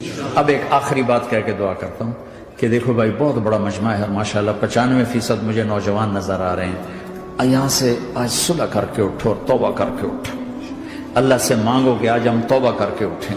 اب ایک آخری بات کہہ کے دعا کرتا ہوں کہ دیکھو بھائی بہت بڑا مجمع ہے ماشاءاللہ 95% مجھے نوجوان نظر آ رہے ہیں. یہاں سے آج صلح کر کے اٹھو اور توبہ کر کے اٹھو. اللہ سے مانگو کہ آج ہم توبہ کر کے اٹھیں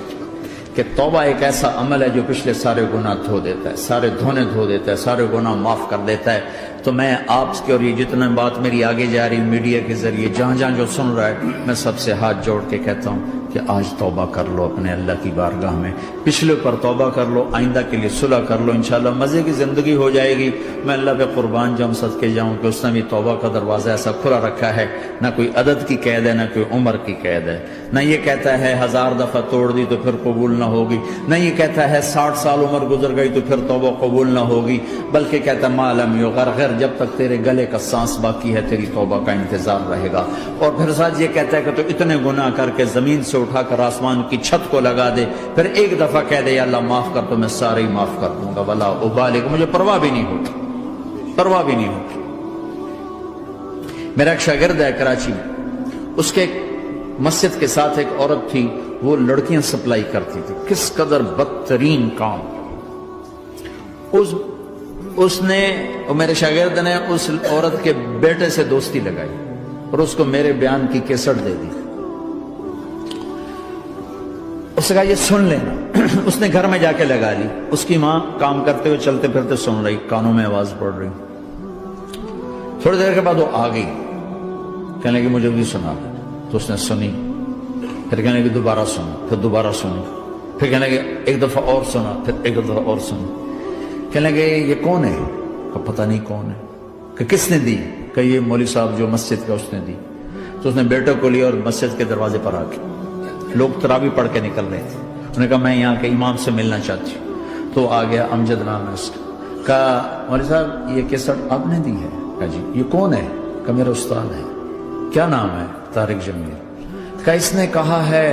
کہ توبہ ایک ایسا عمل ہے جو پچھلے سارے گناہ دھو دیتا ہے, سارے دھونے دھو دیتا ہے, سارے گناہ معاف کر دیتا ہے. تو میں آپ کے اور یہ جتنا بات میری آگے جا رہی میڈیا کے ذریعے جہاں جہاں جو سن رہا ہے میں سب سے ہاتھ جوڑ کے کہتا ہوں کہ آج توبہ کر لو اپنے اللہ کی بارگاہ میں, پچھلے پر توبہ کر لو, آئندہ کے لیے صلح کر لو, انشاءاللہ مزے کی زندگی ہو جائے گی. میں اللہ پہ قربان جاؤں صدقے جاؤں کہ اس نے بھی توبہ کا دروازہ ایسا کھلا رکھا ہے, نہ کوئی عدد کی قید ہے نہ کوئی عمر کی قید ہے, نہ یہ کہتا ہے 1000 دفعہ توڑ دی تو پھر قبول نہ ہوگی, نہ یہ کہتا ہے 60 سال عمر گزر گئی تو پھر توبہ قبول نہ ہوگی, بلکہ کہتا ہے ما لم یغرغر, جب تک تیرے گلے کا سانس باقی ہے تیری توبہ کا انتظار رہے گا. اور پھر ساتھ یہ کہتا ہے کہ تو اتنے گناہ کر کے زمین سے اٹھا کر آسمان کی چھت کو لگا دے, پھر ایک دفعہ کہہ دے یا اللہ معاف کر تو میں سارے ہی معاف کر دوں گا, ولا ابالغ, مجھے پرواہ بھی نہیں ہوتی, پرواہ بھی نہیں ہوتی. میرا ایک شاگرد ہے کراچی میں, اس کے مسجد کے ساتھ ایک عورت تھی, وہ لڑکیاں سپلائی کرتی تھی. کس قدر بدترین کام. اس نے میرے شاگرد نے اس عورت کے بیٹے سے دوستی لگائی اور اس کو میرے بیان کی کیسٹ دے دی. اس نے کہا یہ سن لینا. اس نے گھر میں جا کے لگا لی. اس کی ماں کام کرتے ہوئے چلتے پھرتے سن رہی, کانوں میں آواز پڑ رہی. تھوڑی دیر کے بعد وہ آ گئی, کہنے لگی مجھے بھی سنا. تو اس نے سنی, پھر کہنے لگی دوبارہ سنا, پھر دوبارہ سنی, پھر کہنے لگی ایک دفعہ اور سنا, پھر ایک دفعہ اور سنا. کہنے لگے یہ کون ہے؟ کہ پتہ نہیں کون ہے. کہ کس نے دی؟ کہ یہ مولوی صاحب جو مسجد کا اس نے دی. تو اس نے بیٹے کو لیا اور مسجد کے دروازے پر آ کے, لوگ تراویح پڑھ کے نکل رہے تھے, انہوں نے کہا میں یہاں کے امام سے ملنا چاہتی ہوں. تو آ گیا, امجد نام ہے اس کا. کہا مولوی صاحب یہ کیسٹ آپ نے دی ہے؟ کہا جی. یہ کون ہے؟ کہ میرا استاد ہے. کیا نام ہے؟ طارق جمیل. کہا اس نے کہا ہے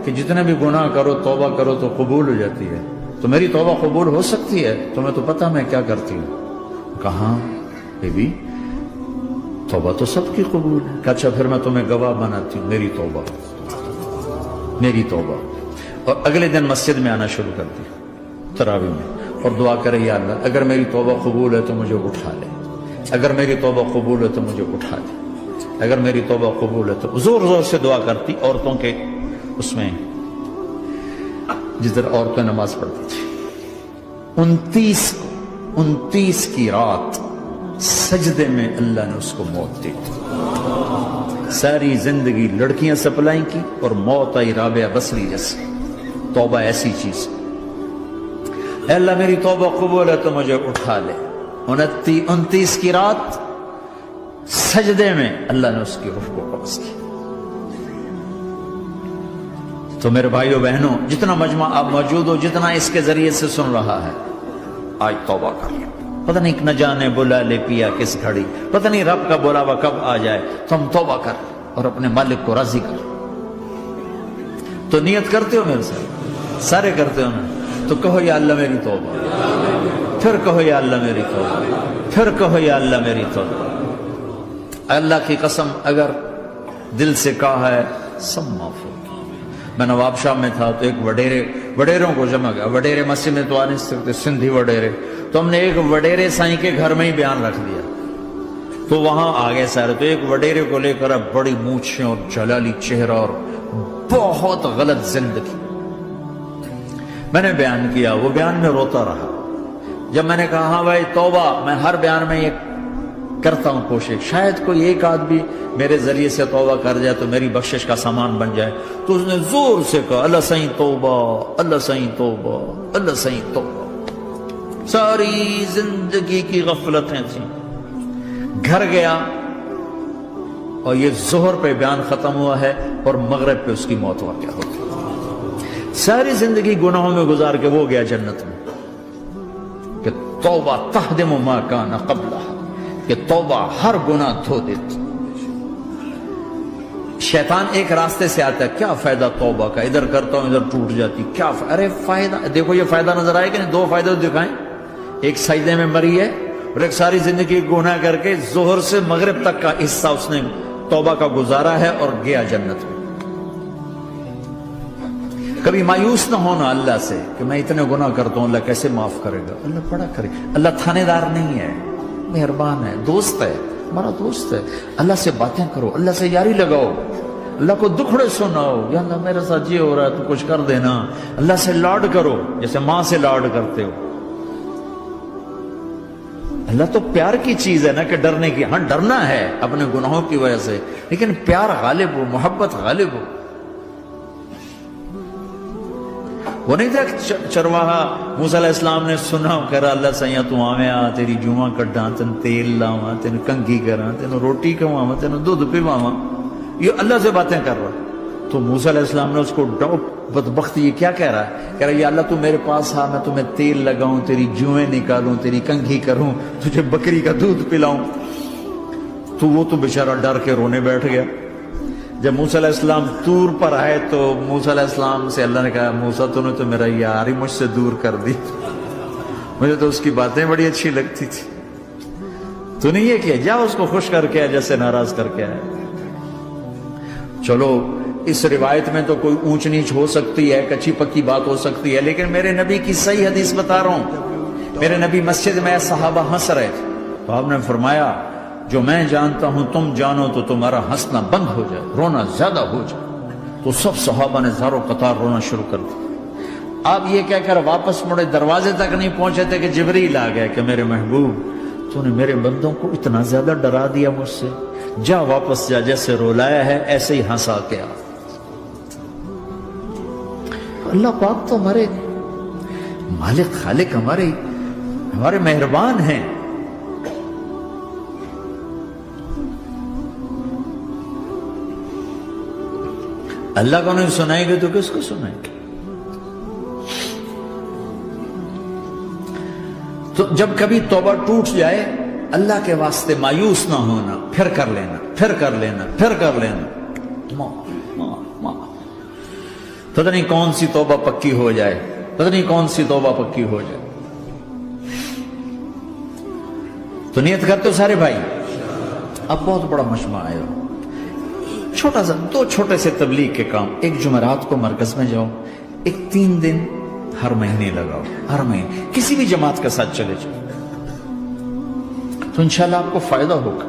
کہ جتنے بھی گناہ کرو توبہ کرو تو قبول ہو جاتی ہے, تو میری توبہ قبول ہو سکتی ہے؟ تمہیں تو پتہ میں کیا کرتی ہوں. کہاں بی بی توبہ تو سب کی قبول ہے. کہ اچھا پھر میں تمہیں گواہ بناتی ہوں, میری توبہ, میری توبہ. اور اگلے دن مسجد میں آنا شروع کر دی تراویح میں, اور دعا کرے یا اللہ اگر میری توبہ قبول ہے تو مجھے اٹھا لے, اگر میری توبہ قبول ہے تو مجھے اٹھا لے, اگر میری توبہ قبول ہے تو. زور زور سے دعا کرتی عورتوں کے اس میں, جس طرح عورتیں نماز پڑھتی تھی. 29 کی رات سجدے میں اللہ نے اس کو موت دی. ساری زندگی لڑکیاں سپلائی کی اور موت آئی رابعہ بصری جیسی. توبہ ایسی چیز, اے اللہ میری توبہ قبول ہے تو مجھے اٹھا لے. 29 کی رات سجدے میں اللہ نے اس کی روح کو قبض کی. تو میرے بھائیو بہنوں, جتنا مجمع آپ موجود ہو, جتنا اس کے ذریعے سے سن رہا ہے, آج توبہ کر لیں. پتہ نہیں نہ جانے بلا لے پیا کس گھڑی, پتہ نہیں رب کا بلاوا کب آ جائے. تو ہم توبہ کر اور اپنے مالک کو راضی کر. تو نیت کرتے ہو میرے ساتھ, سارے کرتے ہو نا, تو کہو یا اللہ میری توبہ, پھر کہو یا اللہ میری توبہ, پھر کہو یا اللہ میری توبہ. اللہ کی قسم اگر دل سے کہا ہے سب معاف ہو. میں نواب شاہ میں تھا تو ایک وڈیروں کو جمع گیا. وڈیرے مسجد میں تو آ نہیں سکتے, سندھی وڈیرے, تو ہم نے ایک وڈیرے سائیں کے گھر میں ہی بیان رکھ دیا. تو وہاں آگے سارے, تو ایک وڈیرے کو لے کر بڑی مونچھیں اور جلالی چہرہ اور بہت غلط زندگی. میں نے بیان کیا, وہ بیان میں روتا رہا. جب میں نے کہا ہاں بھائی توبہ, میں ہر بیان میں یہ کرتا ہوں کوشش, شاید کوئی ایک آدمی میرے ذریعے سے توبہ کر جائے تو میری بخشش کا سامان بن جائے. تو اس نے زور سے کہا اللہ سائیں توبہ, اللہ سائیں توبہ, اللہ سائیں توبہ. ساری زندگی کی غفلتیں تھیں. گھر گیا اور یہ ظہر پہ بیان ختم ہوا ہے اور مغرب پہ اس کی موت واقع ہوتی. ساری زندگی گناہوں میں گزار کے وہ گیا جنت میں. کہ توبہ تہدم ما کان قبلہا, کہ توبہ ہر گناہ دھو دیتی. شیطان ایک راستے سے آتا ہے, کیا فائدہ توبہ کا, ادھر کرتا ہوں ادھر ٹوٹ جاتی, کیا ارے فائدہ. دیکھو یہ فائدہ نظر آئے کہ نہیں, 2 فائدے دکھائیں. ایک سجدے میں مری ہے اور ایک ساری زندگی گناہ کر کے ظہر سے مغرب تک کا حصہ اس نے توبہ کا گزارا ہے اور گیا جنت میں. کبھی مایوس نہ ہونا اللہ سے کہ میں اتنے گناہ کرتا ہوں، اللہ کیسے معاف کرے گا؟ اللہ بڑا کرے. اللہ تھانے دار نہیں ہے، مہربان ہے، دوست ہے، ہمارا دوست ہے. اللہ سے باتیں کرو، اللہ سے یاری لگاؤ، اللہ کو دکھڑے سناؤ. یا اللہ میرے ساتھ یہ ہو رہا ہے تو کچھ کر دینا. اللہ سے لاڈ کرو جیسے ماں سے لاڈ کرتے ہو. اللہ تو پیار کی چیز ہے نا کہ ڈرنے کی. ہاں ڈرنا ہے اپنے گناہوں کی وجہ سے، لیکن پیار غالب ہو، محبت غالب ہو. وہ نہیں تھا چرواہا موسیٰ علیہ السلام نے سنا، کہہ رہا اللہ سیاں تو آویں آ، تیری جوہاں کڈاں، تین تیل لاواں، تین کنگھی کراں، تین روٹی کھواواں، تین دودھ پواواں. یہ اللہ سے باتیں کر رہا. تو موسیٰ علیہ السلام نے اس کو بدبخت یہ کیا کہہ رہا ہے؟ کہہ رہا ہے یا اللہ تو میرے پاس آ، میں تمہیں تیل لگاؤں، تیری جوئیں نکالوں، تیری کنگھی کروں، تجھے بکری کا دودھ پلاؤں. تو وہ تو بیچارہ ڈر کے رونے بیٹھ گیا. جب موسیٰ علیہ السلام طور پر آئے تو موسیٰ علیہ السلام سے اللہ نے کہا موسیٰ تو نے تو میرا یار ہی مجھ سے دور کر دی، مجھے تو اس کی باتیں بڑی اچھی لگتی تھی. تو نے یہ کیا، جا اس کو خوش کر کے جیسے ناراض کر کے آئے. چلو اس روایت میں تو کوئی اونچ نیچ ہو سکتی ہے، کچی پکی بات ہو سکتی ہے، لیکن میرے نبی کی صحیح حدیث بتا رہا ہوں. میرے نبی مسجد میں صحابہ ہنس رہے تھے تو آپ نے فرمایا جو میں جانتا ہوں تم جانو تو تمہارا ہنسنا بند ہو جائے، رونا زیادہ ہو جائے. تو سب صحابہ نے زاروں قطار رونا شروع کر دیا. آپ یہ کہہ کر واپس مڑے، دروازے تک نہیں پہنچے تھے کہ جبریل آ گئے کہ میرے محبوب تو نے میرے بندوں کو اتنا زیادہ ڈرا دیا مجھ سے، جا واپس جا، جیسے رولایا ہے ایسے ہی ہنسا کے آ. اللہ پاک تو ہمارے مالک خالق، ہمارے مہربان ہیں. اللہ کو نہیں سنائیں گے تو کس کو سنائیں گے؟ تو جب کبھی توبہ ٹوٹ جائے اللہ کے واسطے مایوس نہ ہونا، پھر کر لینا، پھر کر لینا، پھر کر لینا. پتہ نہیں کون سی توبہ پکی ہو جائے، پتہ نہیں کون سی توبہ پکی ہو جائے. تو نیت کرتے ہو سارے بھائی؟ اب بہت بڑا مجمع آئے ہو، چھوٹا سا دو چھوٹے سے تبلیغ کے کام. ایک جمعرات کو مرکز میں جاؤ، ایک 3 دن ہر مہینے لگاؤ، ہر مہینے کسی بھی جماعت کے ساتھ چلے جاؤ تو انشاءاللہ آپ کو فائدہ ہوگا.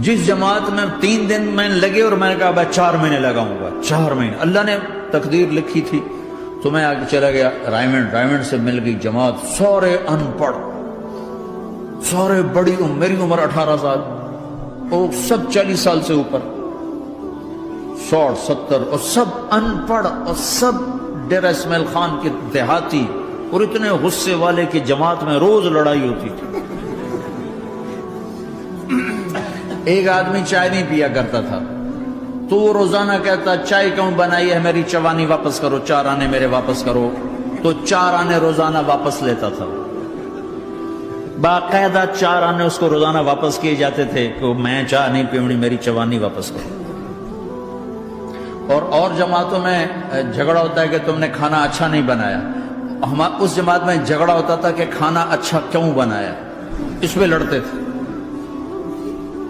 جس جماعت میں 3 دن میں لگے اور میں نے کہا 4 مہینے لگاؤں گا، 4 مہینے اللہ نے تقدیر لکھی تھی تو میں آگے چلا گیا. رائمنڈ سے مل گئی جماعت، سارے ان پڑھ، سارے بڑی عمر، میری عمر 18 سال اور سب 40 سال سے اوپر، 60 70 اور سب ان پڑھ اور سب ڈیرہ اسماعیل خان کے دیہاتی اور اتنے غصے والے کی جماعت میں روز لڑائی ہوتی تھی. ایک آدمی چائے نہیں پیا کرتا تھا تو وہ روزانہ کہتا چائے کیوں بنائی ہے، میری چوانی واپس کرو، 4 آنے میرے واپس کرو. تو 4 آنے روزانہ واپس لیتا تھا. باقاعدہ 4 آنے اس کو روزانہ واپس کیے جاتے تھے کہ میں چائے نہیں پیونی، میری چوانی واپس کرو. اور جماعتوں میں جھگڑا ہوتا ہے کہ تم نے کھانا اچھا نہیں بنایا. اس جماعت میں جھگڑا ہوتا تھا کہ کھانا اچھا کیوں بنایا. اس پہ لڑتے تھے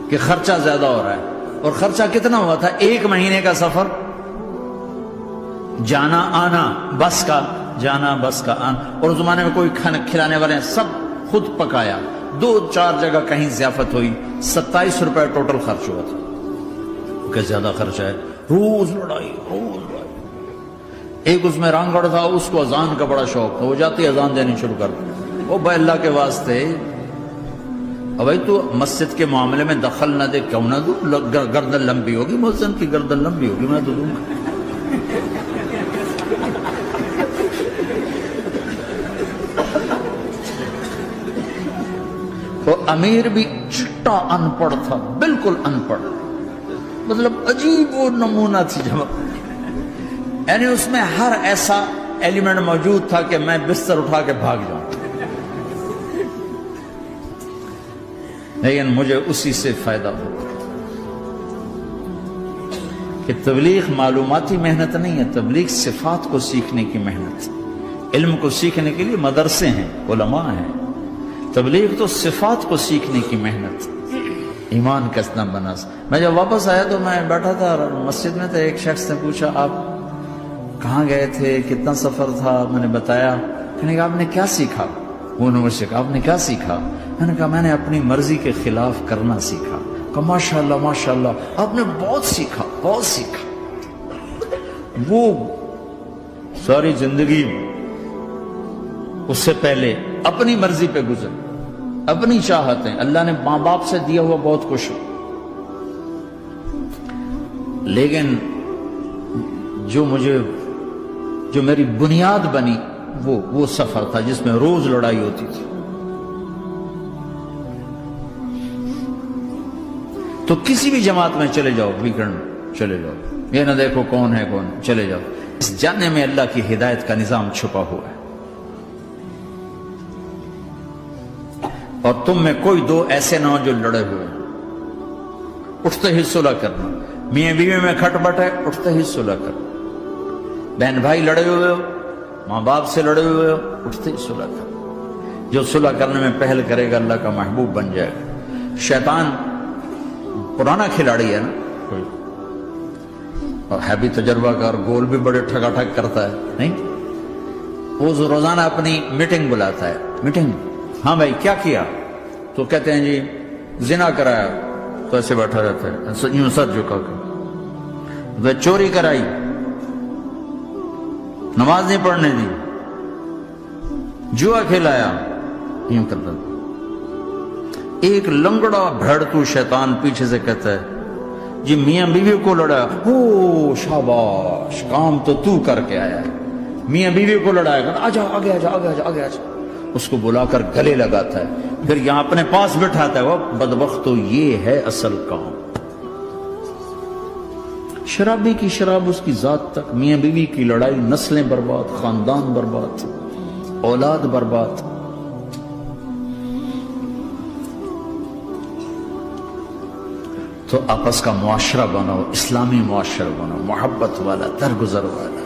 کہ خرچہ زیادہ ہو رہا ہے. اور خرچہ کتنا ہوا تھا؟ 1 مہینے کا سفر، جانا آنا، بس کا جانا بس کا آنا. اور اس زمانے میں کوئی کھانا کھلانے والے ہیں، سب خود پکایا. 2-4 جگہ کہیں ضیافت ہوئی، 27 روپے ٹوٹل خرچ ہوا تھا. کہ زیادہ خرچہ ہے، روز لڑائی، روز لڑائی. ایک اس میں رانگڑ تھا، اس کو اذان کا بڑا شوق تھا، وہ جاتی اذان دینی شروع کر دی. وہ بھائی اللہ کے واسطے اب بھائی تو مسجد کے معاملے میں دخل نہ دے، کیوں نہ دوں؟ گردن لمبی ہوگی، مؤذن کی گردن لمبی ہوگی، میں تو دوں گا. تو امیر بھی چٹا ان پڑھ تھا، بالکل ان پڑھ، مطلب عجیب و نمونہ تھی جماعت. یعنی اس میں ہر ایسا ایلیمنٹ موجود تھا کہ میں بستر اٹھا کے بھاگ جاؤں. لیکن مجھے اسی سے فائدہ ہو کہ تبلیغ معلوماتی محنت نہیں ہے، تبلیغ صفات کو سیکھنے کی محنت. علم کو سیکھنے کے لیے مدرسے ہیں، علماء ہیں. تبلیغ تو صفات کو سیکھنے کی محنت. ایمان کسنا بنا. میں جب واپس آیا تو میں بیٹھا تھا مسجد میں، تو ایک شخص نے پوچھا آپ کہاں گئے تھے، کتنا سفر تھا؟ میں نے بتایا. کہنے کہا آپ نے کیا سیکھا؟ انہوں نے مجھ سے کہا آپ نے کیا سیکھا؟ میں نے کہا میں نے اپنی مرضی کے خلاف کرنا سیکھا. کہا ماشاءاللہ ماشاءاللہ آپ نے بہت سیکھا، بہت سیکھا. وہ ساری زندگی اس سے پہلے اپنی مرضی پہ گزر، اپنی چاہتیں، اللہ نے ماں باپ سے دیا ہوا بہت کچھ، لیکن جو میری بنیاد بنی وہ سفر تھا جس میں روز لڑائی ہوتی تھی. تو کسی بھی جماعت میں چلے جاؤ، ویکنڈ چلے جاؤ، یہ نہ دیکھو کون ہے کون، چلے جاؤ. اس جاننے میں اللہ کی ہدایت کا نظام چھپا ہوا ہے. اور تم میں کوئی دو ایسے نہ ہو جو لڑے ہوئے، اٹھتے ہی صلح کرنا. میاں بیوی میں کھٹ بٹ ہے، اٹھتے ہی صلح کرنا. بہن بھائی لڑے ہوئے ہو، ماں باپ سے لڑے ہوئے ہو، اٹھتے ہی صلح کرنا. جو صلح کرنے میں پہل کرے گا اللہ کا محبوب بن جائے گا. شیطان پرانا کھلاڑی ہے نا کوئی، اور ہے بھی تجربہ کار، گول بھی بڑے ٹھگا ٹھگ کرتا ہے. نہیں، وہ روزانہ اپنی میٹنگ بلاتا ہے. میٹنگ، ہاں بھائی کیا کیا؟ تو کہتے ہیں جی زنا کرایا. تو ایسے بیٹھا رہتا ہے، یوں سر جھکا کر. چوری کرائی، نماز نہیں پڑھنے دی، جوا کھلایا، یوں کرتا. ایک لنگڑا بھیڑتو شیطان پیچھے سے کہتا ہے جی میاں بیوی کو لڑایا. او شاباش، کام تو کر کے آیا ہے. میاں بیوی کو لڑایا، آجا آگے آجا آگے آجا آگے آجا. اس کو بلا کر گلے لگاتا ہے، پھر یہاں اپنے پاس بٹھاتا ہے. وہ بدبخت، تو یہ ہے اصل کام. شرابی کی شراب اس کی ذات تک، میاں بیوی کی لڑائی، نسلیں برباد، خاندان برباد، اولاد برباد. تو آپس کا معاشرہ بناؤ، اسلامی معاشرہ بناؤ، محبت والا، درگزر والا.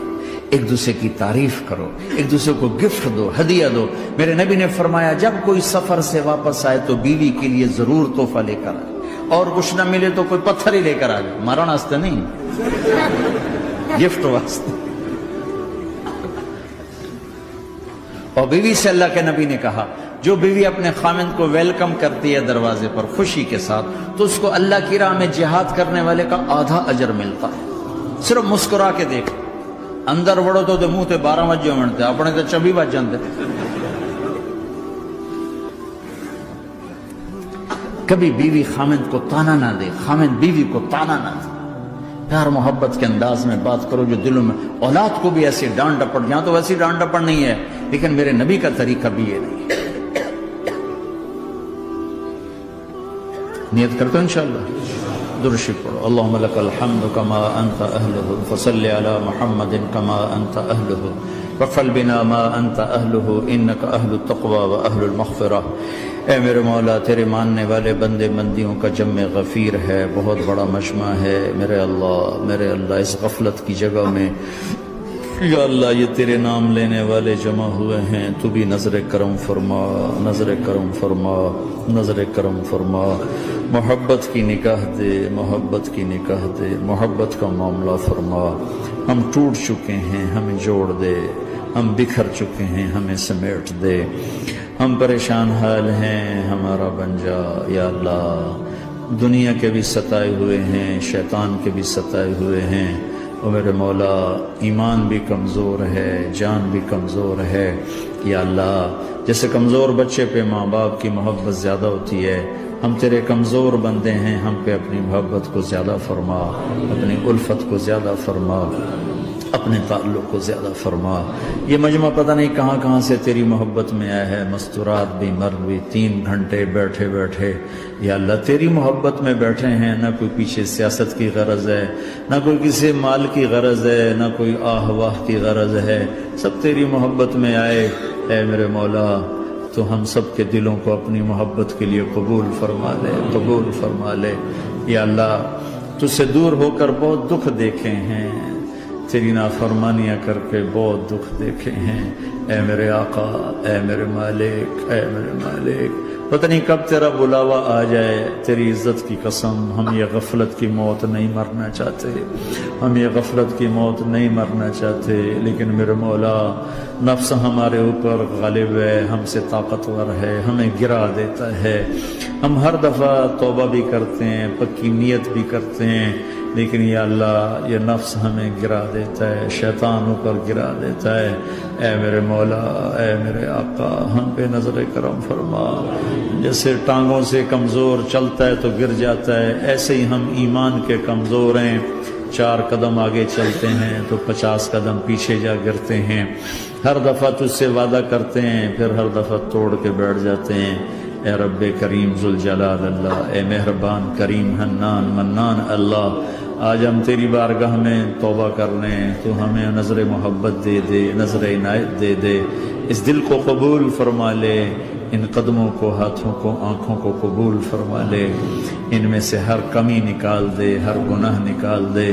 ایک دوسرے کی تعریف کرو، ایک دوسرے کو گفٹ دو، ہدیہ دو. میرے نبی نے فرمایا جب کوئی سفر سے واپس آئے تو بیوی کے لیے ضرور تحفہ لے کر آئے، اور کچھ نہ ملے تو کوئی پتھر ہی لے کر آئے. مارن واسطے نہیں، گفٹ واسطے. اور بیوی سے اللہ کے نبی نے کہا جو بیوی اپنے خامند کو ویلکم کرتی ہے دروازے پر خوشی کے ساتھ، تو اس کو اللہ کی راہ میں جہاد کرنے والے کا آدھا اجر ملتا ہے. صرف مسکرا کے دیکھ. اندر وڑو تو منہ تے 12 وجے منتے، اپنے تو 24 بج جاندے. کبھی بیوی خامند کو تانا نہ دے، خامند بیوی کو تانا نہ دے. پیار محبت کے انداز میں بات کرو جو دلوں میں. اولاد کو بھی ایسی ڈانٹ ڈپٹ، یہاں تو ویسی ڈانٹ ڈپٹ نہیں ہے، لیکن میرے نبی کا طریقہ بھی یہ نہیں ہے. نیت کرتے ہو انشاءاللہ. درود شریف پڑھو. اللہم لک الحمد کما انت اہلہ، فصل علی محمد کما انت اہلہ، وفعل بنا ما انت اہلہ، انک اہل التقوی و اہل المغفرہ. اے میرے مولا، تیرے ماننے والے بندے بندیوں کا جمع غفیر ہے، بہت بڑا مجمع ہے. میرے اللہ اس غفلت کی جگہ میں یا اللہ یہ تیرے نام لینے والے جمع ہوئے ہیں، تو بھی نظر کرم فرما، نظر کرم فرما، نظر کرم فرما. محبت کی نکاح دے، محبت کی نکاح دے، محبت کا معاملہ فرما. ہم ٹوٹ چکے ہیں، ہمیں جوڑ دے. ہم بکھر چکے ہیں، ہمیں سمیٹ دے. ہم پریشان حال ہیں، ہمارا بن جا یا اللہ. دنیا کے بھی ستائے ہوئے ہیں، شیطان کے بھی ستائے ہوئے ہیں. اور میرے مولا ایمان بھی کمزور ہے، جان بھی کمزور ہے یا اللہ. جیسے کمزور بچے پہ ماں باپ کی محبت زیادہ ہوتی ہے، ہم تیرے کمزور بندے ہیں، ہم پہ اپنی محبت کو زیادہ فرما، اپنی الفت کو زیادہ فرما، اپنے تعلق کو زیادہ فرما. یہ مجمع پتہ نہیں کہاں کہاں سے تیری محبت میں آیا ہے، مستورات بھی مرد بھی. 3 گھنٹے بیٹھے بیٹھے یا اللہ تیری محبت میں بیٹھے ہیں. نہ کوئی پیچھے سیاست کی غرض ہے، نہ کوئی کسی مال کی غرض ہے، نہ کوئی آہ واہ کی غرض ہے. سب تیری محبت میں آئے. اے میرے مولا تو ہم سب کے دلوں کو اپنی محبت کے لیے قبول فرما لے، قبول فرما لے یا اللہ. تجھ سے دور ہو کر بہت دکھ دیکھے ہیں، تیری نافرمانیاں کر کے بہت دکھ دیکھے ہیں. اے میرے آقا، اے میرے مالک، اے میرے مالک، پتہ نہیں کب تیرا بلاوا آ جائے، تیری عزت کی قسم ہم یہ غفلت کی موت نہیں مرنا چاہتے، ہم یہ غفلت کی موت نہیں مرنا چاہتے، لیکن میرے مولا نفس ہمارے اوپر غالب ہے، ہم سے طاقتور ہے، ہمیں گرا دیتا ہے۔ ہم ہر دفعہ توبہ بھی کرتے ہیں، پکی نیت بھی کرتے ہیں، لیکن یا اللہ یہ نفس ہمیں گرا دیتا ہے، شیطان اوپر گرا دیتا ہے۔ اے میرے مولا، اے میرے آقا، ہم پہ نظر کرم فرما۔ جیسے ٹانگوں سے کمزور چلتا ہے تو گر جاتا ہے، ایسے ہی ہم ایمان کے کمزور ہیں، 4 قدم آگے چلتے ہیں تو 50 قدم پیچھے جا گرتے ہیں۔ ہر دفعہ تجھ سے وعدہ کرتے ہیں، پھر ہر دفعہ توڑ کے بیٹھ جاتے ہیں۔ اے رب کریم ذوالجلال اللہ، اے مہربان کریم حنان منان اللہ، آج ہم تیری بارگاہ میں توبہ کر لیں، تو ہمیں نظر محبت دے دے، نظر عنایت دے دے، اس دل کو قبول فرما لے، ان قدموں کو، ہاتھوں کو، آنکھوں کو قبول فرما لے، ان میں سے ہر کمی نکال دے، ہر گناہ نکال دے۔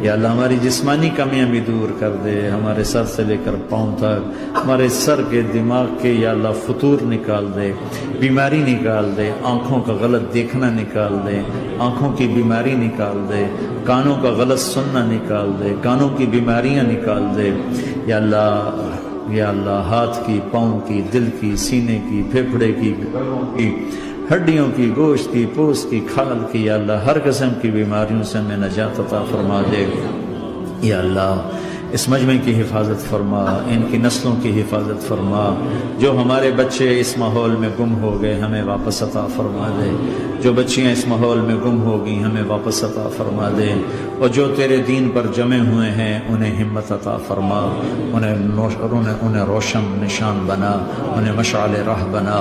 یا اللہ ہماری جسمانی کمیاں بھی دور کر دے، ہمارے سر سے لے کر پاؤں تک، ہمارے سر کے دماغ کے یا اللہ فطور نکال دے، بیماری نکال دے، آنکھوں کا غلط دیکھنا نکال دے، آنکھوں کی بیماری نکال دے، کانوں کا غلط سننا نکال دے، کانوں کی بیماریاں نکال دے۔ یا اللہ ہاتھ کی، پاؤں کی، دل کی، سینے کی، پھیپھڑے کی، ہڈیوں کی، گوشت کی، پوست کی، کھال کی، یا اللہ ہر قسم کی بیماریوں سے ہمیں نجات عطا فرما دے۔ یا اللہ اس مجمع کی حفاظت فرما، ان کی نسلوں کی حفاظت فرما۔ جو ہمارے بچے اس ماحول میں گم ہو گئے ہمیں واپس عطا فرما دے، جو بچیاں اس ماحول میں گم ہو گئی ہمیں واپس عطا فرما دے، اور جو تیرے دین پر جمع ہوئے ہیں انہیں ہمت عطا فرما، انہیں روشن نشان بنا، انہیں مشعل راہ بنا،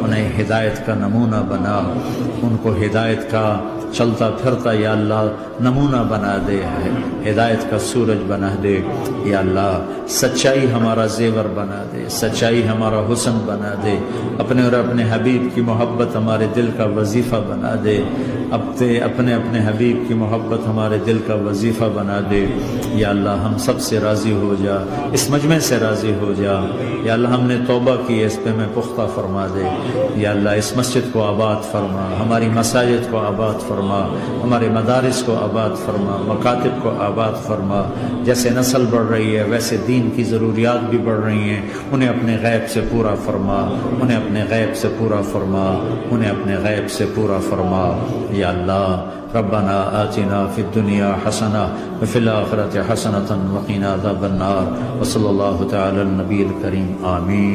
انہیں ہدایت کا نمونہ بنا، ان کو ہدایت کا چلتا پھرتا یا اللہ نمونہ بنا دے، ہدایت کا سورج بنا دے۔ یا اللہ سچائی ہمارا زیور بنا دے، سچائی ہمارا حسن بنا دے، اپنے اور اپنے حبیب کی محبت ہمارے دل کا وظیفہ بنا دے، اپنے حبیب کی محبت ہمارے دل کا وظیفہ بنا دے۔ یا اللہ ہم سب سے راضی ہو جا، اس مجمع سے راضی ہو جا۔ یا اللہ ہم نے توبہ کی، اس پہ میں پختہ فرما دے۔ یا اللہ اس مسجد کو آباد فرما، ہماری مساجد کو آباد فرما، ہمارے مدارس کو آباد فرما، مکاتب کو آباد فرما۔ جیسے نسل بڑھ رہی ہے ویسے دین کی ضروریات بھی بڑھ رہی ہیں، انہیں اپنے غیب سے پورا فرما، انہیں اپنے غیب سے پورا فرما، انہیں اپنے غیب سے پورا فرما۔ یا اللہ ربنا آتنا فی الدنیا حسنہ وفی الآخرۃ حسنۃ وقنا عذاب النار، وصلی اللہ تعالی النبی الکریم، آمین۔